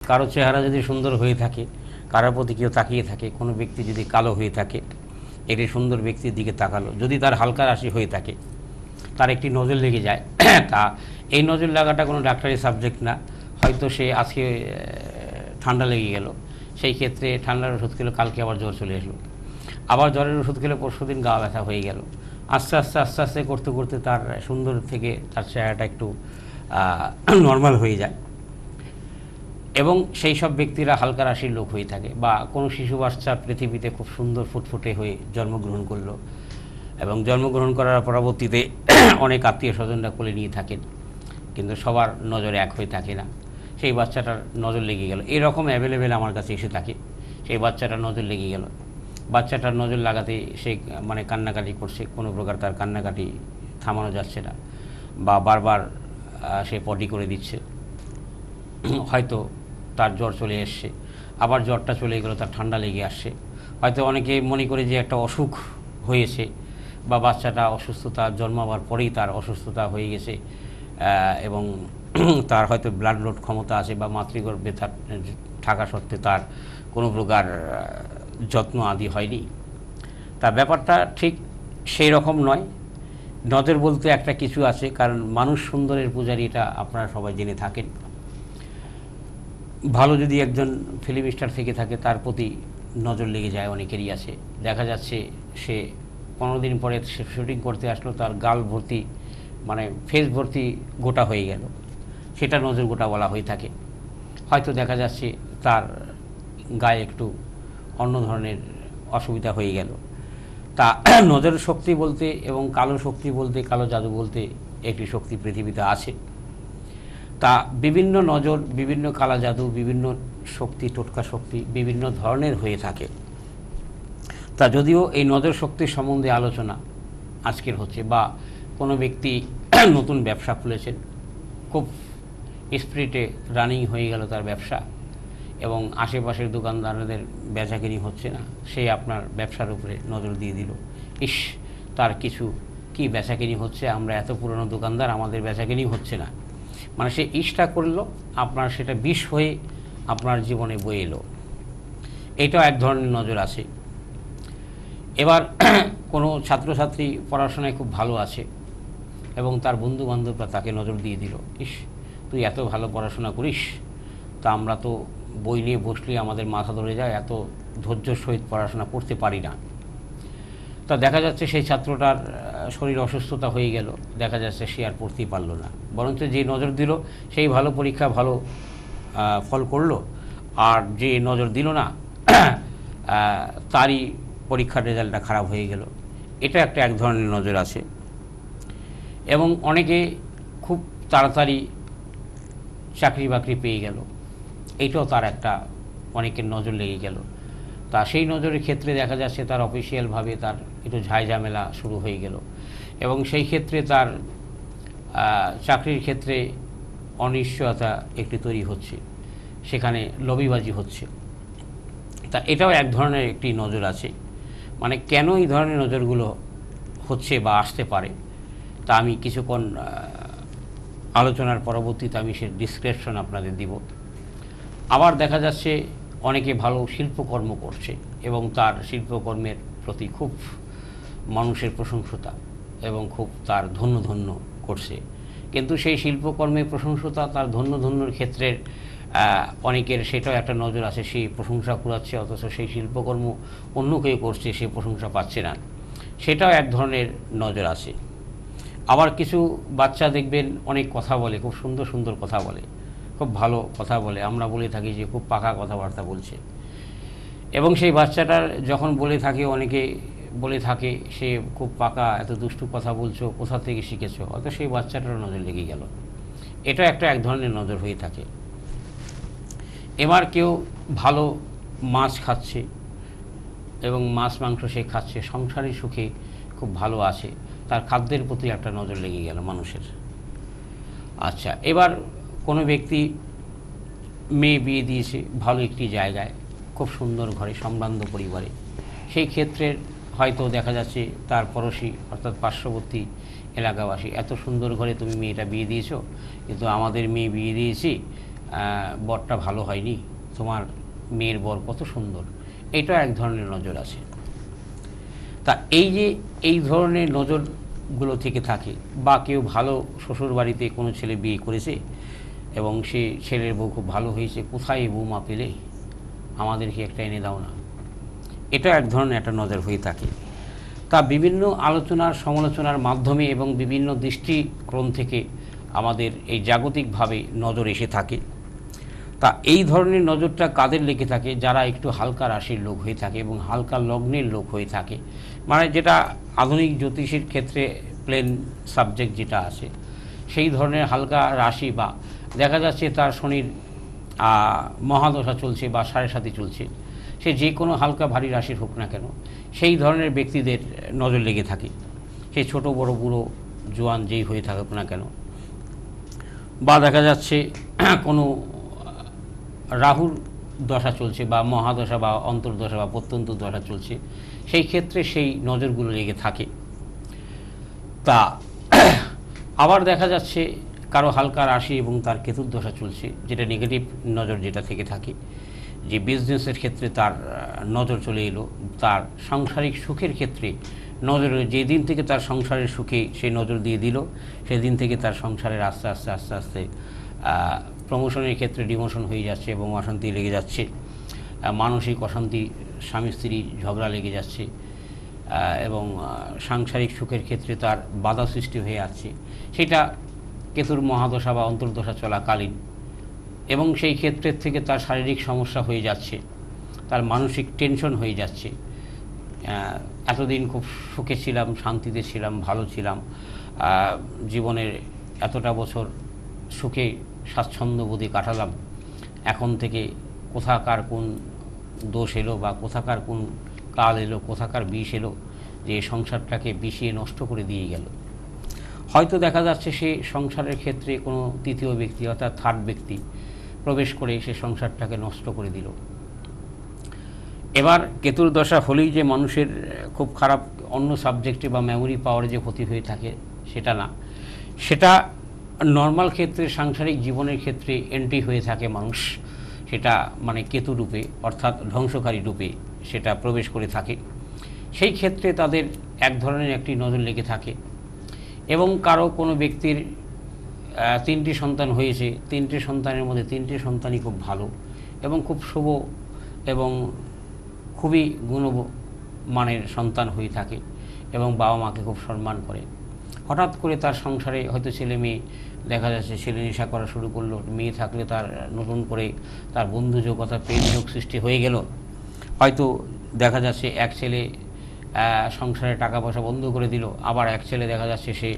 কারো চেহারা যদি সুন্দর হয়ে থাকে, কারোর প্রতি কেউ তাকিয়ে থাকে, কোনো ব্যক্তি যদি কালো হয়ে থাকে, একটি সুন্দর ব্যক্তির দিকে তাকালো, যদি তার হালকা রাশি হয়ে থাকে, তার একটি নজর লেগে যায়। তা এই নজর লাগাটা কোনো ডাক্তারি সাবজেক্ট না। হয়তো সে আজকে ঠান্ডা লেগে গেল, সেই ক্ষেত্রে ঠান্ডার ওষুধ খেলো, কালকে আবার জ্বর চলে আসলো, আবার জ্বরের ওষুধ খেলে পরশুদিন গা ব্যথা হয়ে গেল। আস্তে আস্তে আস্তে আস্তে করতে করতে তার সুন্দর থেকে তার চেহারাটা একটু নর্মাল হয়ে যায়। এবং সেই সব ব্যক্তিরা হালকা রাশির লোক হয়ে থাকে। বা কোনো শিশু বাচ্চা পৃথিবীতে খুব সুন্দর ফুটফুটে হয়ে জন্মগ্রহণ করলো, এবং জন্মগ্রহণ করার পরবর্তীতে অনেক আত্মীয় স্বজনরা কোলে নিয়ে থাকেন, কিন্তু সবার নজরে এক হয়ে থাকে না। সেই বাচ্চাটার নজর লেগে গেল, এরকম অ্যাভেলেবেল আমার কাছে এসে থাকে। সেই বাচ্চাটার নজর লেগে গেল, বাচ্চাটার নজর লাগাতে সে মানে কান্নাকাটি করছে, কোনো প্রকার তার কান্নাকাটি থামানো যাচ্ছে না, বা বারবার সে পটি করে দিচ্ছে। হয়তো তার জ্বর চলে এসছে, আবার জ্বরটা চলে গেল, তার ঠান্ডা লেগে আসছে। হয়তো অনেকে মনে করে যে একটা অসুখ হয়েছে, বা বাচ্চাটা অসুস্থতা জন্মাবার পরেই তার অসুস্থতা হয়ে গেছে, এবং তার হয়তো ব্লাড লোড ক্ষমতা আছে, বা মাতৃগর্ভে তার থাকা সত্ত্বে তার কোনো প্রকার যত্ন আদি হয়নি। তা ব্যাপারটা ঠিক সেই রকম নয়। নজর বলতে একটা কিছু আছে, কারণ মানুষ সুন্দরের পূজারী, এটা আপনারা সবাই জেনে থাকেন। ভালো যদি একজন ফিল্ম স্টার থেকে থাকে, তার প্রতি নজর লেগে যায়, অনেকেরই আছে। দেখা যাচ্ছে সে 15 দিন পরে সে শুটিং করতে আসলো, তার গাল ভর্তি মানে ফেস ভর্তি গোটা হয়ে গেল, সেটা নজর গোটা বলা হয়ে থাকে। হয়তো দেখা যাচ্ছে তার গায়ে একটু অন্য ধরনের অসুবিধা হয়ে গেল। তা নজর শক্তি বলতে এবং কালো শক্তি বলতে, কালো জাদু বলতে একটি শক্তি পৃথিবীতে আছে। তা বিভিন্ন নজর, বিভিন্ন কালা জাদু, বিভিন্ন শক্তি, টোটকা শক্তি বিভিন্ন ধরনের হয়ে থাকে। তা যদিও এই নজর শক্তির সম্বন্ধে আলোচনা আজকের হচ্ছে, বা কোনো ব্যক্তি নতুন ব্যবসা খুলেছেন, খুব স্পিরিটে রানিং হয়ে গেল তার ব্যবসা, এবং আশেপাশের দোকানদারদের বেচাকিনি হচ্ছে না, সে আপনার ব্যবসার উপরে নজর দিয়ে দিল, ইস তার কিছু কি বেচাকিনি হচ্ছে, আমরা এত পুরনো দোকানদার, আমাদের বেচাকিনি হচ্ছে না, মানে সে ইশটা করলো, আপনার সেটা বিষ হয়ে আপনার জীবনে বয়ে এলো। এটাও এক ধরনের নজর আছে। এবার কোনো ছাত্রছাত্রী পড়াশোনায় খুব ভালো আছে, এবং তার বন্ধু বান্ধবরা তাকে নজর দিয়ে দিল, ইস তুই এত ভালো পড়াশোনা করিস, তা আমরা তো বই নিয়ে বসলে আমাদের মাথা ধরে যায়, এত ধৈর্যের সহিত পড়াশোনা করতে পারি না। তা দেখা যাচ্ছে সেই ছাত্রটার শরীর অসুস্থতা হয়ে গেল, দেখা যাচ্ছে সে আর পড়তেই পারল না, বরঞ্চ যে নজর দিল সেই ভালো পরীক্ষা ভালো ফল করলো, আর যে নজর দিল না তারই পরীক্ষার রেজাল্টটা খারাপ হয়ে গেল। এটা একটা এক ধরনের নজর আছে। এবং অনেকে খুব তাড়াতাড়ি চাকরি বাকরি পেয়ে গেল, এইটাও তার একটা অনেকের নজর লেগে গেল। তা সেই নজরের ক্ষেত্রে দেখা যাচ্ছে তার অফিসিয়ালভাবে তার একটু ঝামেলা শুরু হয়ে গেল, এবং সেই ক্ষেত্রে তার চাকরির ক্ষেত্রে অনিশ্চয়তা একটি তৈরি হচ্ছে, সেখানে লবিবাজি হচ্ছে। তা এটাও এক ধরনের একটি নজর আছে। মানে কেন এই ধরনের নজরগুলো হচ্ছে বা আসতে পারে, তা আমি কিছুক্ষণ আলোচনার পরবর্তীতে আমি সে ডিসক্রিপশন আপনাদের দিব। আবার দেখা যাচ্ছে অনেকে ভালো শিল্পকর্ম করছে, এবং তার শিল্পকর্মের প্রতি খুব মানুষের প্রশংসতা, এবং খুব তার ধন্য ধন্য করছে, কিন্তু সেই শিল্পকর্মের প্রশংসতা, তার ধন্য ধন্যর ক্ষেত্রের অনেকের সেটাও একটা নজর আছে, সেই প্রশংসা কুড়াচ্ছে, অথচ সেই শিল্পকর্ম অন্য কেউ করছে, সে প্রশংসা পাচ্ছে না, সেটাও এক ধরনের নজর আছে। আবার কিছু বাচ্চা দেখবেন অনেক কথা বলে, খুব সুন্দর সুন্দর কথা বলে, খুব ভালো কথা বলে, আমরা বলে থাকি যে খুব পাকা কথাবার্তা বলছে, এবং সেই বাচ্চাটার যখন বলে থাকে, অনেকে বলে থাকে সে খুব পাকা, এত দুষ্টু কথা বলছো, কোথা থেকে শিখেছো, অত সেই বাচ্চাটার নজর লেগে গেল। এটা একটা এক ধরনের নজর হয়ে থাকে। এবার কেউ ভালো মাছ খাচ্ছে, এবং মাছ মাংস সে খাচ্ছে, সংসারী সুখে খুব ভালো আছে, তার খাদ্যের প্রতি একটা নজর লেগে গেল মানুষের। আচ্ছা, এবার কোনো ব্যক্তি মেয়ে বিয়ে দিয়েছে ভালো একটি জায়গায়, খুব সুন্দর ঘরে, সম্ভ্রান্ত পরিবারে, সেই ক্ষেত্রে হয়তো দেখা যাচ্ছে তার পড়োশি অর্থাৎ পার্শ্ববর্তী এলাকাবাসী, এত সুন্দর ঘরে তুমি মেয়েটা বিয়ে দিয়েছো, কিন্তু আমাদের মেয়ে বিয়ে দিয়েছি বরটা ভালো হয়নি, তোমার মেয়ের বর কত সুন্দর, এটা এক ধরনের নজর আছে। তা এই যে এই ধরনের নজরগুলো থেকে থাকে, বা কেউ ভালো শ্বশুর বাড়িতে কোনো ছেলে বিয়ে করেছে এবং সে ছেলের বউ খুব ভালো হয়েছে, কোথায় বৌমা পেলে, আমাদেরকে একটা এনে দাও না, এটা এক ধরনের একটা নজর হয়ে থাকে। তা বিভিন্ন আলোচনার সমালোচনার মাধ্যমে এবং বিভিন্ন দৃষ্টিকোণ থেকে আমাদের এই জাগতিকভাবে নজর এসে থাকে। তা এই ধরনের নজরটা কাদের লেগে থাকে? যারা একটু হালকা রাশির লোক হয়ে থাকে এবং হালকা লগ্নের লোক হয়ে থাকে, মানে যেটা আধুনিক জ্যোতিষের ক্ষেত্রে প্লেন সাবজেক্ট যেটা আছে, সেই ধরনের হালকা রাশি, বা দেখা যাচ্ছে তার শনির মহাদশা চলছে বা 7.5 চলছে, সে যে কোনো হালকা ভারী রাশির হোক না কেন, সেই ধরনের ব্যক্তিদের নজর লেগে থাকে। সে ছোট বড় বুড়ো জোয়ান যেই হয়ে থাকুক না কেন, বা দেখা যাচ্ছে কোনো রাহুর দশা চলছে বা মহাদশা বা অন্তর্দশা বা প্রত্যন্ত দশা চলছে, সেই ক্ষেত্রে সেই নজরগুলো লেগে থাকে। তা আবার দেখা যাচ্ছে কারো হালকা রাশি এবং তার কেতুর দশা চলছে, যেটা নেগেটিভ নজর যেটা থেকে থাকে, যে বিজনেসের ক্ষেত্রে তার নজর চলে এলো, তার সাংসারিক সুখের ক্ষেত্রে নজর, যেদিন থেকে তার সংসারের সুখে সে নজর দিয়ে দিল, সেদিন থেকে তার সংসারের আস্তে আস্তে আস্তে আস্তে প্রমোশনের ক্ষেত্রে ডিমোশন হয়ে যাচ্ছে এবং অশান্তি লেগে যাচ্ছে, মানসিক অশান্তি, স্বামী স্ত্রী ঝগড়া লেগে যাচ্ছে, এবং সাংসারিক সুখের ক্ষেত্রে তার বাধা সৃষ্টি হয়ে যাচ্ছে, সেটা কেতুর মহাদশা বা অন্তর্দশা চলাকালীন। এবং সেই ক্ষেত্রের থেকে তার শারীরিক সমস্যা হয়ে যাচ্ছে, তার মানসিক টেনশন হয়ে যাচ্ছে। এতদিন খুব সুখে ছিলাম, শান্তিতে ছিলাম, ভালো ছিলাম, জীবনের এতটা বছর সুখে স্বাচ্ছন্দ্যবোধে কাটালাম, এখন থেকে কোথাকার কোন দোষ এলো বা কোথাকার কোন কাল এলো, কোথাকার বিষ এলো, যে সংসারটাকে বিষিয়ে নষ্ট করে দিয়ে গেল। হয়তো দেখা যাচ্ছে সে সংসারের ক্ষেত্রে কোনো তৃতীয় ব্যক্তি অর্থাৎ থার্ড ব্যক্তি প্রবেশ করে সে সংসারটাকে নষ্ট করে দিল। এবার কেতুর দশা হলেই যে মানুষের খুব খারাপ অন্য সাবজেক্টে বা মেমোরি পাওয়ারে যে ক্ষতি হয়ে থাকে সেটা না, সেটা নর্মাল ক্ষেত্রে সাংসারিক জীবনের ক্ষেত্রে এন্ট্রি হয়ে থাকে মানুষ, সেটা মানে কেতু রূপে অর্থাৎ ধ্বংসকারী রূপে সেটা প্রবেশ করে থাকে। সেই ক্ষেত্রে তাদের এক ধরনের একটি নজর লেগে থাকে। এবং কারো কোনো ব্যক্তির 3টি সন্তান হয়েছে, 3টে সন্তানের মধ্যে 3টে সন্তানই খুব ভালো এবং খুব শুভ এবং খুবই গুণমানের সন্তান হয়ে থাকে এবং বাবা মাকে খুব সম্মান করে। হঠাৎ করে তার সংসারে হয়তো ছেলে মেয়ে দেখা যাচ্ছে ছেলে নেশা করা শুরু করলো, মেয়ে থাকলে তার নতুন করে তার বন্ধুযোগ অর্থাৎ প্রেমযোগ সৃষ্টি হয়ে গেল। হয়তো দেখা যাচ্ছে এক ছেলে সংসারে টাকা পয়সা বন্ধ করে দিল, আবার এক ছেলে দেখা যাচ্ছে সে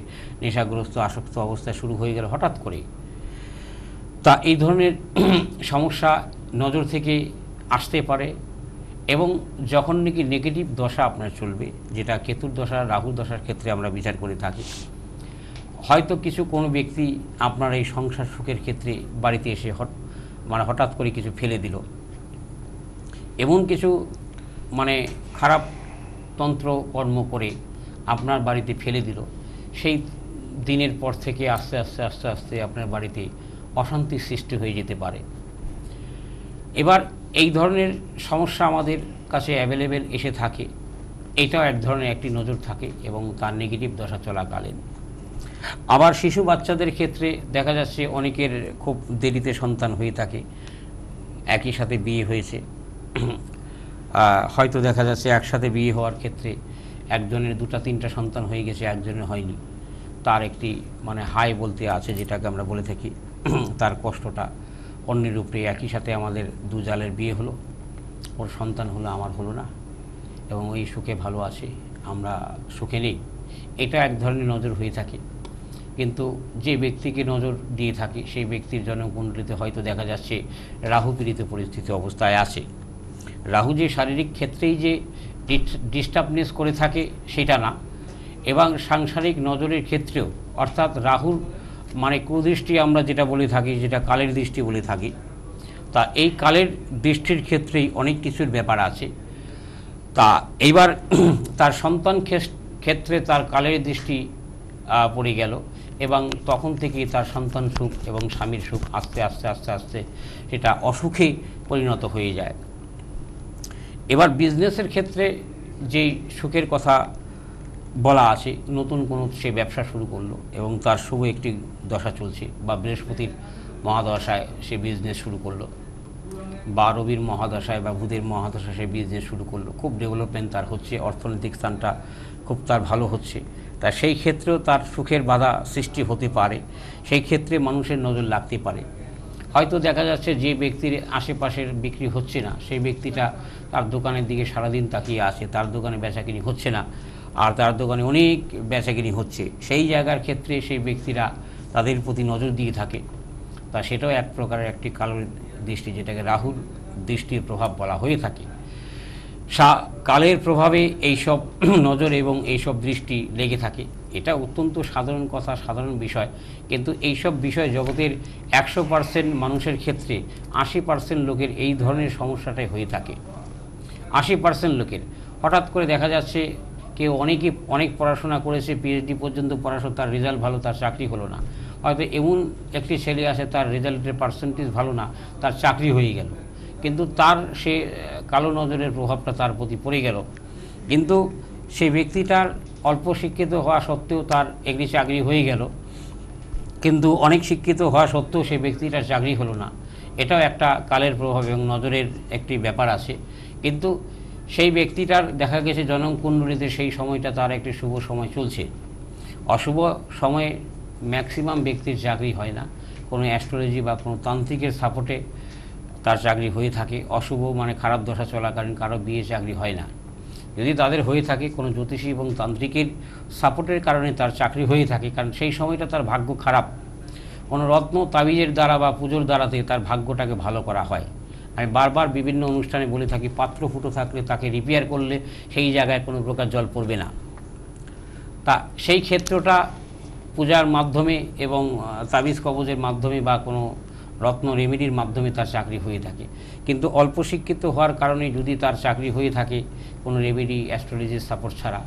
নেশাগ্রস্ত আসক্ত অবস্থায় শুরু হয়ে গেল হঠাৎ করে। তা এই ধরনের সমস্যা নজর থেকে আসতে পারে। এবং যখন নাকি নেগেটিভ দশা আপনার চলবে, যেটা কেতুর দশা রাহুর দশার ক্ষেত্রে আমরা বিচার করে থাকি, হয়তো কোনো ব্যক্তি আপনার এই সংসার সুখের ক্ষেত্রে বাড়িতে এসে হঠাৎ করে কিছু ফেলে দিল, এমন কিছু খারাপ তন্ত্র কর্ম করে আপনার বাড়িতে ফেলে দিল, সেই দিনের পর থেকে আস্তে আস্তে আস্তে আস্তে আপনার বাড়িতে অশান্তির সৃষ্টি হয়ে যেতে পারে। এবার এই ধরনের সমস্যা আমাদের কাছে অ্যাভেলেবেল এসে থাকে, এটাও এক ধরনের একটি নজর থাকে এবং তার নেগেটিভ দশা চলাকালীন। আবার শিশু বাচ্চাদের ক্ষেত্রে দেখা যাচ্ছে অনেকের খুব দেরিতে সন্তান হয়ে থাকে, একই সাথে বিয়ে হয়েছে, হয়তো দেখা যাচ্ছে একসাথে বিয়ে হওয়ার ক্ষেত্রে একজনের 2-3টা সন্তান হয়ে গেছে, একজনের হয়নি, তার একটি হাই বলতে আছে যেটাকে আমরা বলে থাকি, তার কষ্টটা অন্যের উপরে। একই সাথে আমাদের 2 জালের বিয়ে হলো, ওর সন্তান হলো, আমার হলো না, এবং ওই সুখে ভালো আছে, আমরা সুখে নেই, এটা এক ধরনের নজর হয়ে থাকে। কিন্তু যে ব্যক্তিকে নজর দিয়ে থাকে সেই ব্যক্তির জন্মকুণ্ডলিতে হয়তো দেখা যাচ্ছে রাহু পীড়িত পরিস্থিতি অবস্থায় আছে। রাহু যে শারীরিক ক্ষেত্রেই যে ডিস্টার্বনেস করে থাকে সেটা না, এবং সাংসারিক নজরের ক্ষেত্রেও, অর্থাৎ রাহুর কুদৃষ্টি আমরা যেটা বলে থাকি, যেটা কালের দৃষ্টি বলে থাকি, তা এই কালের দৃষ্টির ক্ষেত্রেই অনেক কিছুর ব্যাপার আছে। তা এইবার তার সন্তান ক্ষেত্রে তার কালের দৃষ্টি পড়ে গেল, এবং তখন থেকেই তার সন্তান সুখ এবং স্বামীর সুখ আস্তে আস্তে আস্তে আস্তে সেটা অসুখে পরিণত হয়ে যায়। এবার বিজনেসের ক্ষেত্রে যেই সুখের কথা বলা আছে, নতুন কোনো সে ব্যবসা শুরু করলো এবং তার শুভ একটি দশা চলছে, বা বৃহস্পতির মহাদশায় সে বিজনেস শুরু করলো, বা রবির মহাদশায় বা বুধের মহাদশায় সে বিজনেস শুরু করলো, খুব ডেভেলপমেন্ট তার হচ্ছে, অর্থনৈতিক স্থানটা খুব তার ভালো হচ্ছে, তা সেই ক্ষেত্রেও তার সুখের বাধা সৃষ্টি হতে পারে। সেই ক্ষেত্রে মানুষের নজর লাগতে পারে। হয়তো দেখা যাচ্ছে যে ব্যক্তির আশেপাশের বিক্রি হচ্ছে না, সেই ব্যক্তিটা তার দোকানের দিকে সারাদিন তাকিয়ে আছে, তার দোকানে বেচাকিনি হচ্ছে না, আর তার দোকানে অনেক বেচাকিনি হচ্ছে। সেই জায়গার ক্ষেত্রে সেই ব্যক্তিরা তাদের প্রতি নজর দিয়ে থাকে। তা সেটাও এক প্রকারের একটি কালো দৃষ্টি, যেটাকে রাহুর দৃষ্টির প্রভাব বলা হয়ে থাকে। কালের প্রভাবে এইসব নজর এবং এইসব দৃষ্টি লেগে থাকে। এটা অত্যন্ত সাধারণ কথা, সাধারণ বিষয়, কিন্তু এইসব বিষয় জগতের 100% মানুষের ক্ষেত্রে 80% লোকের এই ধরনের সমস্যাটাই হয়ে থাকে। 80% লোকের হঠাৎ করে দেখা যাচ্ছে কেউ অনেক পড়াশোনা করেছে, পিএইচডি পর্যন্ত পড়াশোনা, তার রেজাল্ট ভালো, তার চাকরি হলো না। হয়তো এমন একটি ছেলে আছে তার রেজাল্টের পার্সেন্টেজ ভালো না, তার চাকরি হয়ে গেল, কিন্তু তার সে কালো নজরের প্রভাবটা তার প্রতি পড়ে গেল। কিন্তু সেই ব্যক্তিটার অল্প শিক্ষিত হওয়া সত্ত্বেও তার একটি চাকরি হয়ে গেল, কিন্তু অনেক শিক্ষিত হওয়া সত্ত্বেও সেই ব্যক্তিটার চাকরি হলো না। এটাও একটা কালের প্রভাব এবং নজরের একটি ব্যাপার আছে। কিন্তু সেই ব্যক্তিটার দেখা গেছে জনমকুণ্ডলিতে সেই সময়টা তার একটি শুভ সময় চলছে। অশুভ সময়ে ম্যাক্সিমাম ব্যক্তির চাকরি হয় না, কোনো অ্যাস্ট্রোলজি বা কোনো তান্ত্রিকের সাপোর্টে তার চাকরি হয়ে থাকে। অশুভ মানে খারাপ দশা চলাকালীন কারো বিয়ে চাকরি হয় না। যদি তাদের হয়ে থাকে কোনো জ্যোতিষী এবং তান্ত্রিকের সাপোর্টের কারণে তার চাকরি হয়ে থাকে, কারণ সেই সময়টা তার ভাগ্য খারাপ। কোনো রত্ন তাবিজের দ্বারা বা পুজোর দ্বারাতে তার ভাগ্যটাকে ভালো করা হয়। আমি বারবার বিভিন্ন অনুষ্ঠানে বলে থাকি, পাত্র ফুটো থাকলে তাকে রিপেয়ার করলে সেই জায়গায় কোনো প্রকার জল পড়বে না। তা সেই ক্ষেত্রটা পূজার মাধ্যমে এবং তাবিজ কবজের মাধ্যমে বা কোনো রত্ন রেমেডির মাধ্যমে তার চাকরি হয়ে থাকে। কিন্তু অল্প শিক্ষিত হওয়ার কারণে যদি তার চাকরি হয়ে থাকে কোনো রেমেডি অ্যাস্ট্রোলজির সাপোর্ট ছাড়া,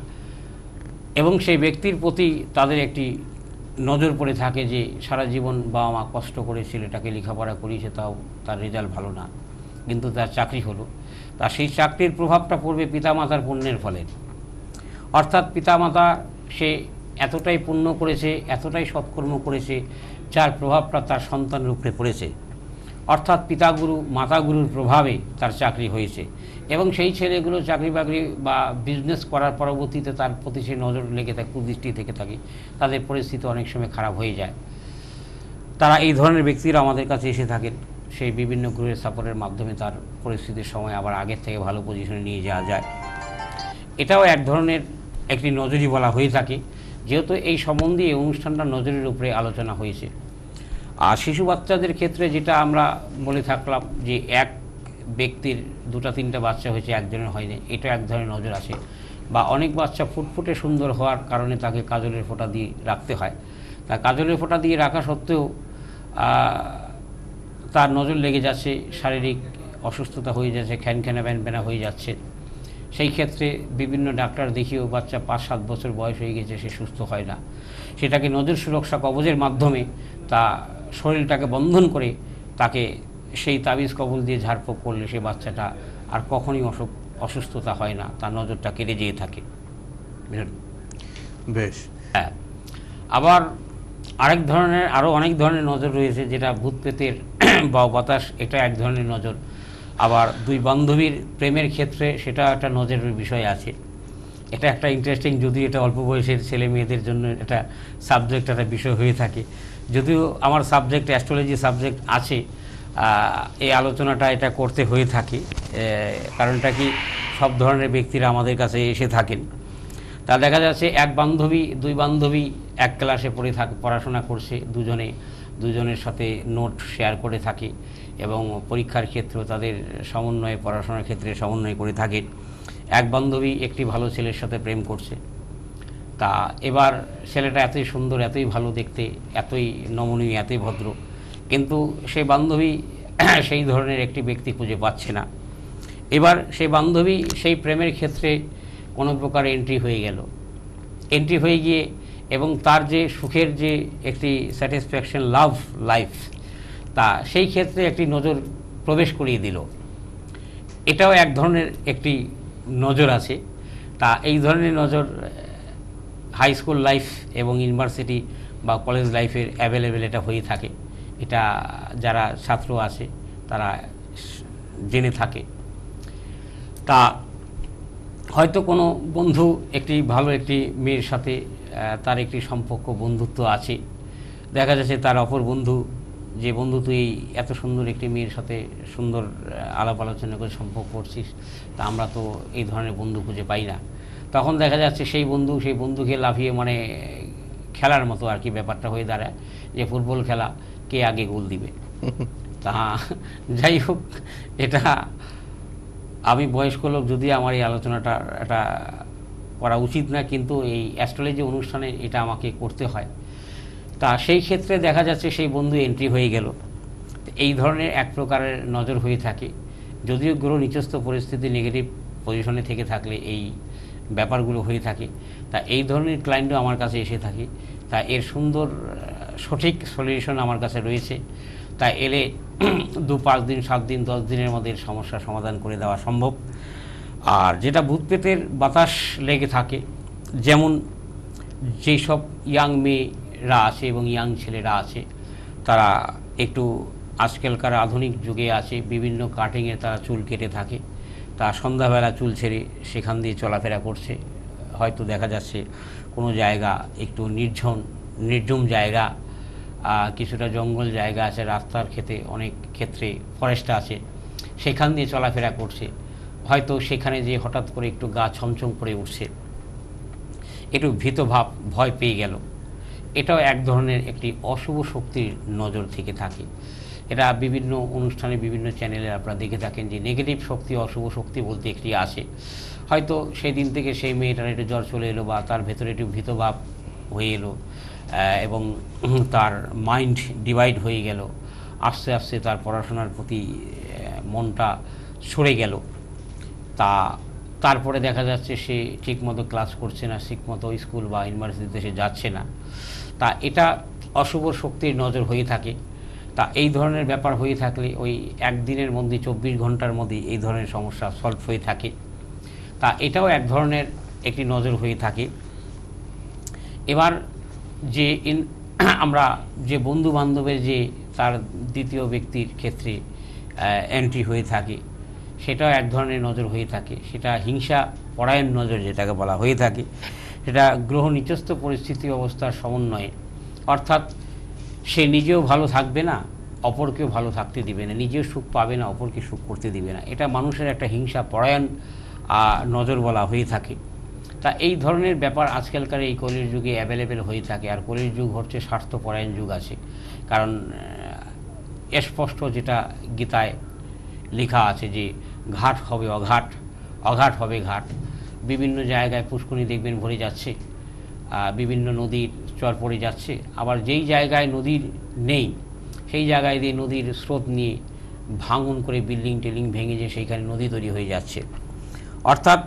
এবং সেই ব্যক্তির প্রতি তাদের একটি নজর পড়ে থাকে যে সারা জীবন বাবা মা কষ্ট করে ছেলেটাকে লেখাপড়া করিয়েছে, তাও তার রেজাল্ট ভালো না, কিন্তু তার চাকরি হলো, তা সেই চাকরির প্রভাবটা পড়বে পিতামাতার পুণ্যের ফলে। অর্থাৎ পিতামাতা সে এতটাই পুণ্য করেছে, এতটাই সৎকর্ম করেছে, যার প্রভাবটা তার সন্তানের উপরে পড়েছে। অর্থাৎ পিতাগুরু মাতাগুরুর প্রভাবে তার চাকরি হয়েছে, এবং সেই ছেলেগুলো চাকরি বাকরি বা বিজনেস করার পরবর্তীতে তার প্রতি সে নজর লেগে থাকে, কুদৃষ্টি থেকে থাকে, তাদের পরিস্থিতি অনেক সময় খারাপ হয়ে যায়। তারা এই ধরনের ব্যক্তিরা আমাদের কাছে এসে থাকেন, সেই বিভিন্ন গ্রহের সাপোর্টের মাধ্যমে তার পরিস্থিতির সময় আবার আগের থেকে ভালো পজিশনে নিয়ে যাওয়া যায়। এটাও এক ধরনের একটি নজরই বলা হয়ে থাকে, যেহেতু এই সম্বন্ধে এই অনুষ্ঠানটা নজরের উপরে আলোচনা হয়েছে। আর শিশু বাচ্চাদের ক্ষেত্রে যেটা আমরা বলে থাকলাম যে এক ব্যক্তির 2-3টা বাচ্চা হয়েছে, একজনের হয়নি, এটা এক ধরনের নজর আছে। বা অনেক বাচ্চা ফুটফুটে সুন্দর হওয়ার কারণে তাকে কাজলের ফোঁটা দিয়ে রাখতে হয়। তা কাজলের ফোঁটা দিয়ে রাখা সত্ত্বেও তার নজর লেগে যাচ্ছে, শারীরিক অসুস্থতা হয়ে যাচ্ছে, খ্যানখ্যানা ব্যানব্যানা হয়ে যাচ্ছে। সেই ক্ষেত্রে বিভিন্ন ডাক্তার দেখিয়েও বাচ্চা 5-7 বছর বয়স হয়ে গেছে, সে সুস্থ হয় না। সেটাকে নজর সুরক্ষা কবজের মাধ্যমে তা শরীরটাকে বন্ধন করে তাকে সেই তাবিজ কবজ দিয়ে ঝাড়ফুঁক করলে সে বাচ্চাটা আর কখনই অসুস্থতা হয় না, তার নজরটা কেটে যেয়ে থাকে। বেশ। হ্যাঁ, আবার আরও অনেক ধরনের নজর রয়েছে, যেটা ভূত প্রেতের বা বাতাস, এটা এক ধরনের নজর। আবার দুই বান্ধবীর প্রেমের ক্ষেত্রে সেটা একটা নজরের বিষয় আছে। এটা একটা ইন্টারেস্টিং, যদিও এটা অল্প বয়সের ছেলে মেয়েদের জন্য এটা সাবজেক্ট, একটা বিষয় হয়ে থাকে। যদিও আমার সাবজেক্ট অ্যাস্ট্রোলজি সাবজেক্ট আছে, এই আলোচনাটা এটা করতে হয়ে থাকে। কারণটা কি, সব ধরনের ব্যক্তিরা আমাদের কাছে এসে থাকেন। তা দেখা যাচ্ছে দুই বান্ধবী এক ক্লাসে পড়াশোনা করছে, দুজনের সাথে নোট শেয়ার করে থাকে এবং পরীক্ষার ক্ষেত্রেও তাদের পড়াশোনার ক্ষেত্রে সমন্বয় করে থাকে। এক বান্ধবী একটি ভালো ছেলের সাথে প্রেম করছে। তা এবার ছেলেটা এতই সুন্দর, এতই ভালো দেখতে, এতই নমনীয়, এতই ভদ্র, কিন্তু সেই বান্ধবী সেই ধরনের একটি ব্যক্তি খুঁজে পাচ্ছে না। এবার সেই বান্ধবী সেই প্রেমের ক্ষেত্রে কোনো প্রকার এন্ট্রি হয়ে গিয়ে এবং তার যে সুখের যে একটি স্যাটিসফ্যাকশন লাভ লাইফ, তা সেই ক্ষেত্রে একটি নজর প্রবেশ করিয়ে দিল। এটাও এক ধরনের একটি নজর আছে। তা এই ধরনের নজর হাই স্কুল লাইফ এবং ইউনিভার্সিটি বা কলেজ লাইফের অ্যাভেলেবেল এটা হয়ে থাকে। এটা যারা ছাত্র আছে তারা জেনে থাকে। তা হয়তো কোনো বন্ধু একটি ভালো একটি মেয়ের সাথে তার একটি সম্পর্ক বন্ধুত্ব আছে, দেখা যাচ্ছে তার অপর বন্ধু যে বন্ধু তুই এত সুন্দর একটি মেয়ের সাথে সুন্দর আলাপ আলোচনা করে সম্পর্ক করছিস, তা আমরা তো এই ধরনের বন্ধু খুঁজে পাই না। তখন দেখা যাচ্ছে সেই বন্ধুকে লাফিয়ে মানে খেলার মতো আর কি ব্যাপারটা হয়ে দাঁড়ায় যে ফুটবল খেলা, কে আগে গোল দিবে। তা যাই হোক, এটা আমি বয়স্ক লোক, যদি আমার এই আলোচনাটা এটা করা উচিত না, কিন্তু এই অ্যাস্ট্রোলজি অনুষ্ঠানে এটা আমাকে করতে হয়। তা সেই ক্ষেত্রে দেখা যাচ্ছে সেই বন্ধু এন্ট্রি হয়ে গেল। এই ধরনের এক প্রকারের নজর হয়ে থাকে। যদিও গ্রহ নিচস্থ পরিস্থিতি নেগেটিভ পজিশনে থেকে থাকলে এই ব্যাপারগুলো হয়ে থাকে। তা এই ধরনের ক্লায়েন্টও আমার কাছে এসে থাকে। তা এর সুন্দর সঠিক সলিউশন আমার কাছে রয়েছে। তা এলে 2-5 দিন 7 দিন 10 দিনের মধ্যে সমস্যার সমাধান করে দেওয়া সম্ভব। আর যেটা ভূত প্রেতের বাতাস লেগে থাকে, যেমন যেই সব ইয়াং মেয়েরা আছে এবং ইয়াং ছেলেরা আছে, তারা একটু আজকালকার আধুনিক যুগে আছে, বিভিন্ন কাটিংয়ে তারা চুল কেটে থাকে। তা সন্ধ্যাবেলা চুল ছেড়ে সেখান দিয়ে চলাফেরা করছে। হয়তো দেখা যাচ্ছে কোনো জায়গা একটু নির্ঝুম জায়গা, কিছুটা জঙ্গল জায়গা আছে, রাস্তার অনেক ক্ষেত্রে ফরেস্ট আছে, সেখান দিয়ে চলাফেরা করছে। হয়তো সেখানে যে হঠাৎ করে একটু গা ছমছম করে উঠছে, একটু ভীতভাব, ভয় পেয়ে গেল। এটাও এক ধরনের একটি অশুভ শক্তির নজর থেকে থাকে। এটা বিভিন্ন অনুষ্ঠানে বিভিন্ন চ্যানেলে আপনারা দেখে থাকেন যে নেগেটিভ শক্তি, অশুভ শক্তি বলতে একটি আসে। হয়তো সেই দিন থেকে সেই মেয়েটার একটু জ্বর চলে এলো বা তার ভেতরে একটু ভীতভাব হয়ে এলো এবং তার মাইন্ড ডিভাইড হয়ে গেল। আস্তে আস্তে তার পড়াশোনার প্রতি মনটা সরে গেল। তারপরে দেখা যাচ্ছে সে ঠিকমতো ক্লাস করছে না, ঠিকমতো স্কুল বা ইউনিভার্সিটিতে সে যাচ্ছে না। তা এটা অশুভ শক্তির নজর হয়ে থাকে। তা এই ধরনের ব্যাপার হয়ে থাকলে ওই একদিনের মধ্যে 24 ঘন্টার মধ্যে এই ধরনের সমস্যা সলভ হয়ে থাকে। তা এটাও এক ধরনের একটি নজর হয়ে থাকে। এবার যে আমরা যে বন্ধু বান্ধবের যে তার দ্বিতীয় ব্যক্তির ক্ষেত্রে এন্ট্রি হয়ে থাকে, সেটাও এক ধরনের নজর হয়ে থাকে। সেটা হিংসা পরায়ণ নজর যেটাকে বলা হয়ে থাকে। সেটা গ্রহ নিচস্থ পরিস্থিতি অবস্থার সমন্বয়ে, অর্থাৎ সে নিজেও ভালো থাকবে না, অপরকেও ভালো থাকতে দিবে না, নিজেও সুখ পাবে না, অপরকে সুখ করতে দিবে না। এটা মানুষের একটা হিংসা পরায়ণ নজর বলা হয়ে থাকে। তা এই ধরনের ব্যাপার আজকালকার এই কলির যুগে অ্যাভেলেবেল হয়ে থাকে। আর কলির যুগ হচ্ছে স্বার্থপরায়ণ যুগ আছে। কারণ স্পষ্ট যেটা গীতায় লেখা আছে যে ঘাট হবে অঘাট, অঘাট হবে ঘাট। বিভিন্ন জায়গায় পুষ্করণী দেখবেন ভরে যাচ্ছে, বিভিন্ন নদীর চর পড়ে যাচ্ছে। আবার যেই জায়গায় নদীর নেই সেই জায়গায় দিয়ে নদীর স্রোত নিয়ে ভাঙন করে বিল্ডিং টিল্ডিং ভেঙে যে সেইখানে নদী তৈরি হয়ে যাচ্ছে। অর্থাৎ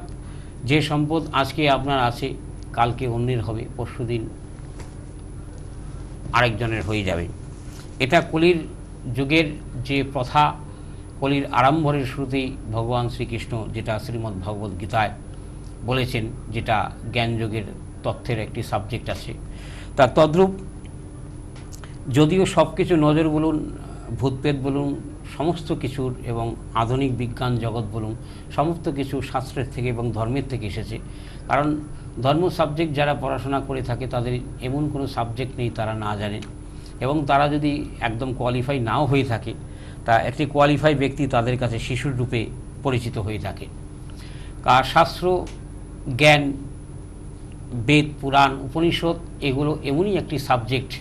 যে সম্পদ আজকে আপনার আছে কালকে অন্যের হবে, পরশুদিন আরেকজনের হয়ে যাবে। এটা কলির যুগের যে প্রথা, কলির আরম্ভের শুরুতেই ভগবান শ্রীকৃষ্ণ যেটা শ্রীমদ্ ভগবদ্ গীতায় বলেছেন, যেটা জ্ঞানযোগের তথ্যের একটি সাবজেক্ট আছে। তা তদ্রূপ যদিও সব কিছু নজর বলুন, ভূতপ্রেত বলুন, সমস্ত কিছুর এবং আধুনিক বিজ্ঞান জগৎ বলুন, সমস্ত কিছু শাস্ত্রের থেকে এবং ধর্মের থেকে এসেছে। কারণ ধর্ম সাবজেক্ট যারা পড়াশোনা করে থাকে তাদের এমন কোনো সাবজেক্ট নেই তারা না জানেন। এবং তারা যদি একদম কোয়ালিফাই নাও হয়ে থাকে, তা একটি কোয়ালিফাই ব্যক্তি তাদের কাছে শিশুর রূপে পরিচিত হয়ে থাকে। শাস্ত্র জ্ঞান, বেদ, পুরাণ, উপনিষদ এগুলো এমনই একটি সাবজেক্ট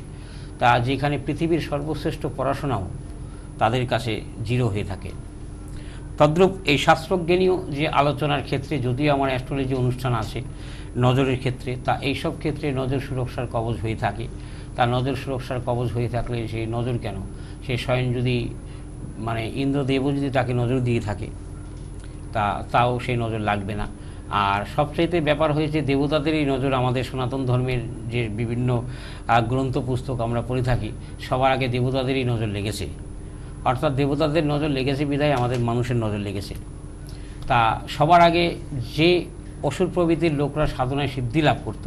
তা যেখানে পৃথিবীর সর্বশ্রেষ্ঠ পড়াশোনাও তাদের কাছে জিরো হয়ে থাকে। তদ্রূপ এই শাস্ত্রজ্ঞানীয় যে আলোচনার ক্ষেত্রে যদিও আমার অ্যাস্ট্রোলজি অনুষ্ঠান আছে নজরের ক্ষেত্রে, তা এইসব ক্ষেত্রে নজর সুরক্ষার কবচ হয়ে থাকে। তা নজর সুরক্ষার কবচ হয়ে থাকলে সেই নজর কেন, সে স্বয়ং যদি ইন্দ্রদেবও যদি তাকে নজর দিয়ে থাকে তাও সেই নজর লাগবে না। আর সবচাইতে ব্যাপার হয়েছে দেবতাদেরই নজর আমাদের সনাতন ধর্মের যে বিভিন্ন গ্রন্থ পুস্তক আমরা পড়ে থাকি, সবার আগে দেবতাদেরই নজর লেগেছে। অর্থাৎ দেবতাদের নজর লেগেছে বিধায় আমাদের মানুষের নজর লেগেছে। তা সবার আগে যে অসুর প্রভৃতির লোকরা সাধনায় সিদ্ধি লাভ করত,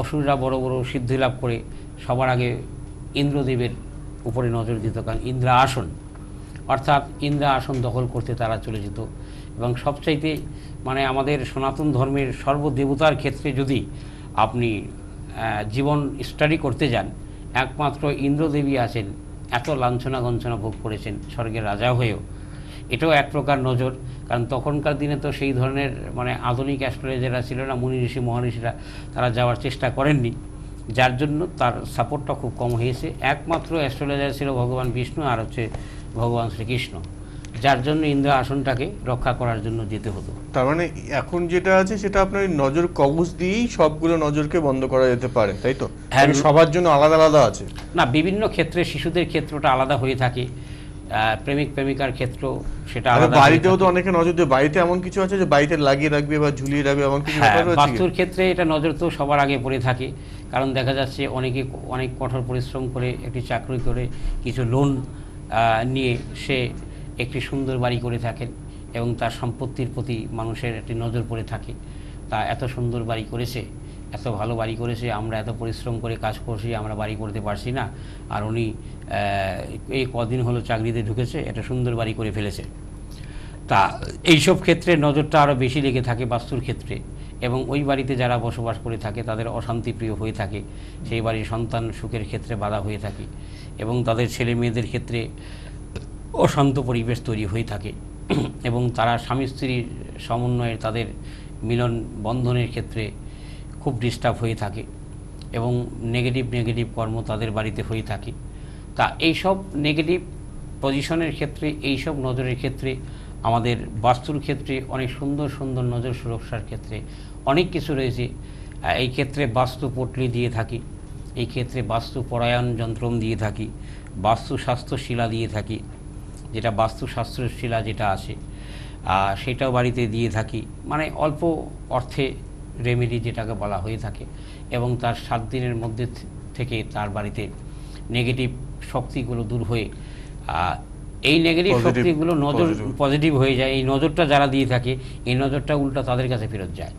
অসুররা বড় বড় সিদ্ধি লাভ করে সবার আগে ইন্দ্রদেবের উপরে নজর দিত, কারণ ইন্দ্রাসন অর্থাৎ ইন্দ্রাসন দখল করতে তারা চলে যেত। এবং সবচাইতে মানে আমাদের সনাতন ধর্মের সর্বদেবতার ক্ষেত্রে যদি আপনি জীবন স্টাডি করতে যান, একমাত্র ইন্দ্রদেবী আছেন এত লাঞ্ছনা গঞ্ছনা ভোগ করেছেন স্বর্গের রাজা হয়েও। এটাও এক প্রকার নজর, কারণ তখনকার দিনে তো সেই ধরনের মানে আধুনিক অ্যাস্ট্রোলজাররা ছিল না, মুনি ঋষি মহারিষিরা তারা যাওয়ার চেষ্টা করেননি, যার জন্য তার সাপোর্টটা খুব কম হয়েছে। একমাত্র অ্যাস্ট্রোলজার ছিল ভগবান বিষ্ণু আর হচ্ছে ভগবান শ্রীকৃষ্ণ, যার জন্য ইন্দ্র আসনটাকে রক্ষা করার জন্য যেতে হতো। তার মানে এখন যেটা আছে সেটা আপনার নজর কবজ দিয়েই সবগুলো নজরকে বন্ধ করা যেতে পারে, তাই তো? হ্যাঁ, সবার জন্য আলাদা আলাদা আছে না, বিভিন্ন ক্ষেত্রে শিশুদের ক্ষেত্রটা আলাদা হয়ে থাকে, প্রেমিক প্রেমিকার ক্ষেত্র সেটা আলাদা। বাড়িতেও তো অনেকে নজর দেয়, বাড়িতে এমন কিছু আছে যে বাড়িতে লাগিয়ে রাখবে বা ঝুলিয়ে রাখবে এমন কিছু ব্যাপার রয়েছে? বাস্তুর ক্ষেত্রে এটা নজর তো সবার আগে পড়ে থাকে, কারণ দেখা যাচ্ছে অনেকে অনেক কঠোর পরিশ্রম করে একটি চাকরি করে কিছু লোন নিয়ে সে একটি সুন্দর বাড়ি করে থাকেন এবং তার সম্পত্তির প্রতি মানুষের একটি নজর পড়ে থাকে। তা এত সুন্দর বাড়ি করেছে, এত ভালো বাড়ি করেছে, আমরা এত পরিশ্রম করে কাজ করছি, আমরা বাড়ি করতে পারছি না, আর উনি এই কদিন হলো চাকরিতে ঢুকেছে, একটা সুন্দর বাড়ি করে ফেলেছে। তা এইসব ক্ষেত্রে নজরটা আরও বেশি লেগে থাকে বাস্তুর ক্ষেত্রে, এবং ওই বাড়িতে যারা বসবাস করে থাকে তাদের অশান্তিপ্রিয় হয়ে থাকে, সেই বাড়ির সন্তান সুখের ক্ষেত্রে বাধা হয়ে থাকে এবং তাদের ছেলে মেয়েদের ক্ষেত্রে অশান্ত পরিবেশ তৈরি হয়ে থাকে এবং তারা স্বামী স্ত্রীর সমন্বয়ে তাদের মিলন বন্ধনের ক্ষেত্রে খুব ডিস্টার্ব হয়ে থাকে এবং নেগেটিভ কর্ম তাদের বাড়িতে হয়ে থাকে। তা এইসব নেগেটিভ পজিশনের ক্ষেত্রে, এইসব নজরের ক্ষেত্রে আমাদের বাস্তুর ক্ষেত্রে অনেক সুন্দর সুন্দর নজর সুরক্ষার ক্ষেত্রে অনেক কিছু রয়েছে। এই ক্ষেত্রে বাস্তু পটলি দিয়ে থাকি, এই ক্ষেত্রে বাস্তু পরায়ণ যন্ত্রম দিয়ে থাকি, বাস্তু স্বাস্থ্যশিলা দিয়ে থাকি, যেটা বাস্তুশাস্ত্রের শিলা যেটা আছে সেটাও বাড়িতে দিয়ে থাকি, মানে অল্প অর্থে রেমেডি যেটাকে বলা হয়ে থাকে, এবং তার 7 দিনের মধ্যে থেকে তার বাড়িতে নেগেটিভ শক্তিগুলো দূর হয়ে এই নেগেটিভ শক্তিগুলো নজর পজিটিভ হয়ে যায়। এই নজরটা যারা দিয়ে থাকে, এই নজরটা উল্টা তাদের কাছে ফেরত যায়।